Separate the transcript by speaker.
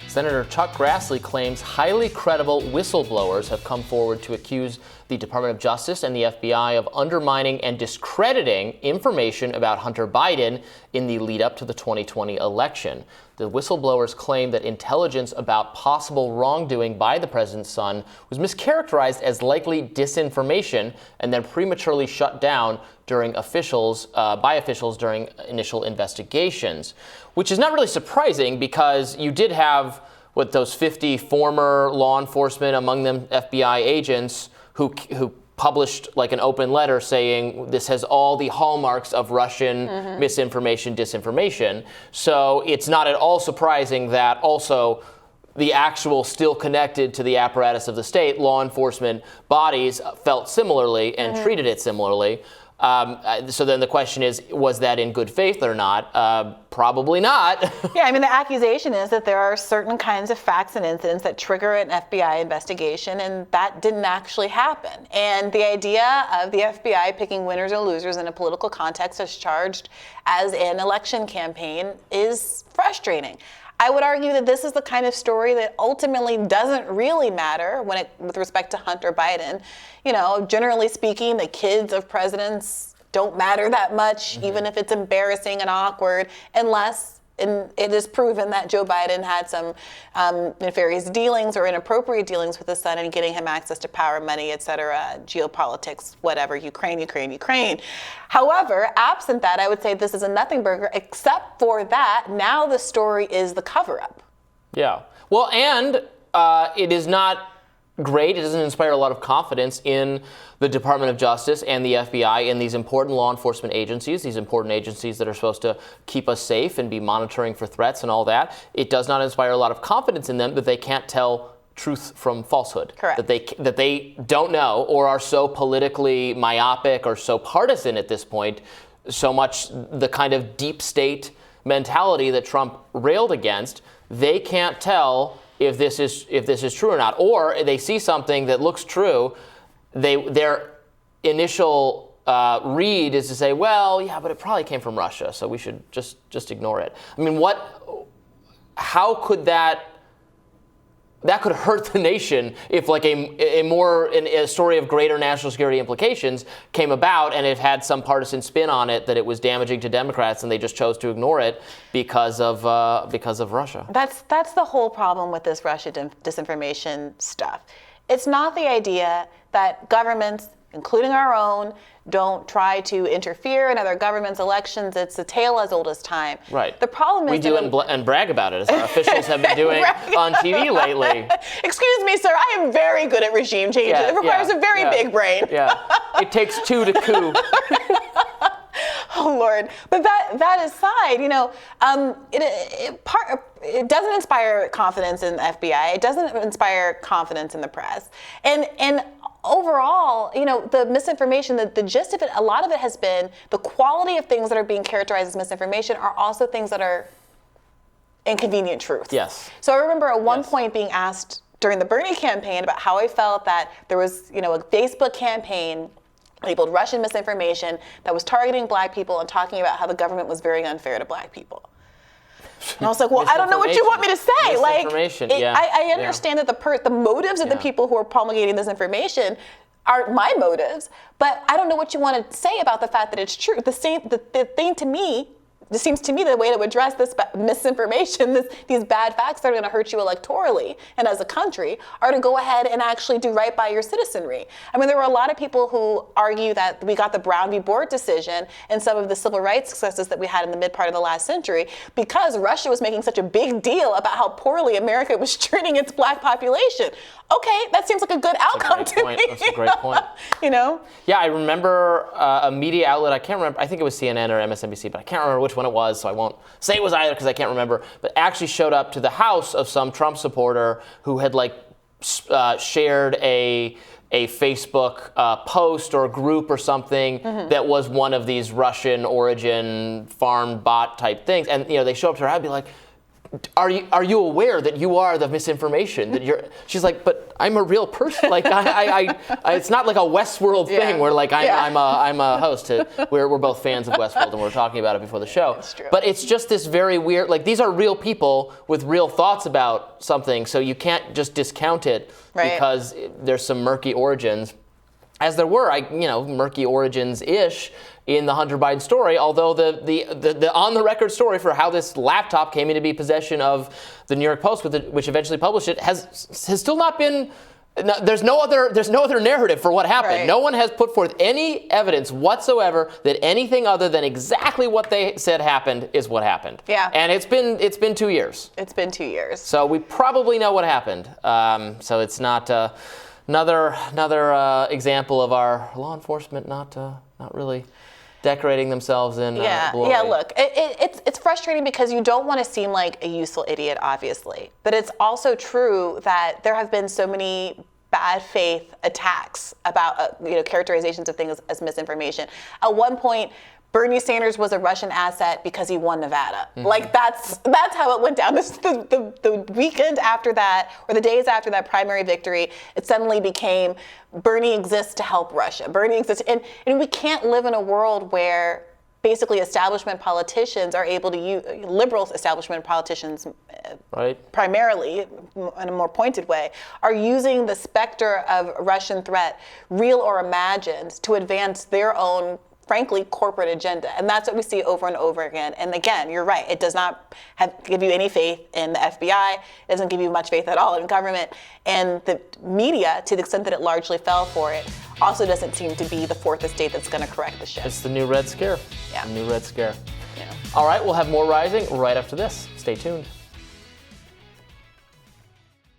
Speaker 1: Senator Chuck Grassley claims highly credible whistleblowers have come forward to accuse the Department of Justice and the FBI of undermining and discrediting information about Hunter Biden in the lead up to the 2020 election. The whistleblowers claim that intelligence about possible wrongdoing by the president's son was mischaracterized as likely disinformation and then prematurely shut down by officials during initial investigations, which is not really surprising because you did have those 50 former law enforcement, among them FBI agents, who published like an open letter saying this has all the hallmarks of Russian misinformation, disinformation. So it's not at all surprising that also the actual still connected to the apparatus of the state law enforcement bodies felt similarly and treated it similarly. So then the question is, was that in good faith or not? Probably not.
Speaker 2: Yeah, I mean, the accusation is that there are certain kinds of facts and incidents that trigger an FBI investigation, and that didn't actually happen. And the idea of the FBI picking winners or losers in a political context as charged as an election campaign is frustrating. I would argue that this is the kind of story that ultimately doesn't really matter with respect to Hunter Biden. You know, generally speaking, the kids of presidents don't matter that much, even if it's embarrassing and awkward, unless it is proven that Joe Biden had some nefarious dealings or inappropriate dealings with his son and getting him access to power, money, et cetera, geopolitics, whatever, Ukraine. However, absent that, I would say this is a nothing burger, except for that, now the story is the cover-up.
Speaker 1: Yeah. Well, and it is not great. It doesn't inspire a lot of confidence in the Department of Justice and the FBI and these important law enforcement agencies, these important agencies that are supposed to keep us safe and be monitoring for threats and all that. It does not inspire a lot of confidence in them that they can't tell truth from falsehood.
Speaker 2: Correct.
Speaker 1: That they don't know or are so politically myopic or so partisan at this point, so much the kind of deep state mentality that Trump railed against, they can't tell if this is true or not, or they see something that looks true. Their initial read is to say, well, yeah, but it probably came from Russia, so we should just ignore it. I mean, how could that could hurt the nation if like a story of greater national security implications came about and it had some partisan spin on it that it was damaging to Democrats and they just chose to ignore it because of Russia.
Speaker 2: That's the whole problem with this Russia disinformation stuff. It's not the idea that governments, including our own, don't try to interfere in other governments' elections. It's a tale as old as time.
Speaker 1: Right.
Speaker 2: The problem is
Speaker 1: we do and brag about it, as our officials have been doing on TV lately.
Speaker 2: Excuse me, sir. I am very good at regime changes.
Speaker 1: Yeah,
Speaker 2: it requires a very big brain.
Speaker 1: Yeah. It takes two to coup.
Speaker 2: Oh Lord! But that aside, it doesn't inspire confidence in the FBI. It doesn't inspire confidence in the press. And overall, the misinformation, the gist of it, a lot of it has been the quality of things that are being characterized as misinformation are also things that are inconvenient truths.
Speaker 1: Yes.
Speaker 2: So I remember at one point being asked during the Bernie campaign about how I felt that there was, a Facebook campaign labeled Russian misinformation that was targeting black people and talking about how the government was very unfair to black people. And I was like, well, I don't know what you want me to say. Like, I understand that the motives of the people who are promulgating this information aren't my motives, but I don't know what you want to say about the fact that it's true. The thing to me, it seems to me the way to address this misinformation, these bad facts that are going to hurt you electorally and as a country, are to go ahead and actually do right by your citizenry. I mean, there were a lot of people who argue that we got the Brown v. Board decision and some of the civil rights successes that we had in the mid part of the last century because Russia was making such a big deal about how poorly America was treating its black population. Okay, that seems like a good outcome to me.
Speaker 1: That's a great point. Yeah, I remember a media outlet, I can't remember, I think it was CNN or MSNBC, but I can't remember which one it was, so I won't say it was either because I can't remember, but actually showed up to the house of some Trump supporter who had shared a Facebook post or group or something that was one of these Russian origin farm bot type things. And they show up to her, I'd be like, are you aware that you are the misinformation? That she's like, but I'm a real person. Like I it's not like a Westworld thing where like I'm a host. We're both fans of Westworld and we're talking about it before the show.
Speaker 2: That's true.
Speaker 1: But it's just this very weird, like these are real people with real thoughts about something, so you can't just discount it because there's some murky origins. As there were, murky origins-ish in the Hunter Biden story, although the on-the-record story for how this laptop came into possession of the New York Post, which eventually published it, has still not been. There's no other narrative for what happened.
Speaker 2: Right.
Speaker 1: No one has put forth any evidence whatsoever that anything other than exactly what they said happened is what happened.
Speaker 2: Yeah.
Speaker 1: And it's been 2 years.
Speaker 2: It's been 2 years.
Speaker 1: So we probably know what happened. So it's not. Another example of our law enforcement not really decorating themselves in glory.
Speaker 2: Yeah, look, it's frustrating because you don't want to seem like a useful idiot, obviously. But it's also true that there have been so many bad faith attacks about characterizations of things as misinformation. At one point, Bernie Sanders was a Russian asset because he won Nevada. Mm-hmm. Like that's how it went down. The weekend after that, or the days after that primary victory, it suddenly became Bernie exists to help Russia. Bernie exists, and we can't live in a world where basically establishment politicians are able to use, liberal establishment politicians primarily, in a more pointed way, are using the specter of Russian threat, real or imagined, to advance their own, frankly, corporate agenda. And that's what we see over and over again. And again, you're right. It does not give you any faith in the FBI. It doesn't give you much faith at all in government. And the media, to the extent that it largely fell for it, also doesn't seem to be the fourth estate that's going to correct the ship.
Speaker 1: It's the new Red Scare.
Speaker 2: Yeah.
Speaker 1: The new Red Scare.
Speaker 2: Yeah.
Speaker 1: All right, we'll have more Rising right after this. Stay tuned.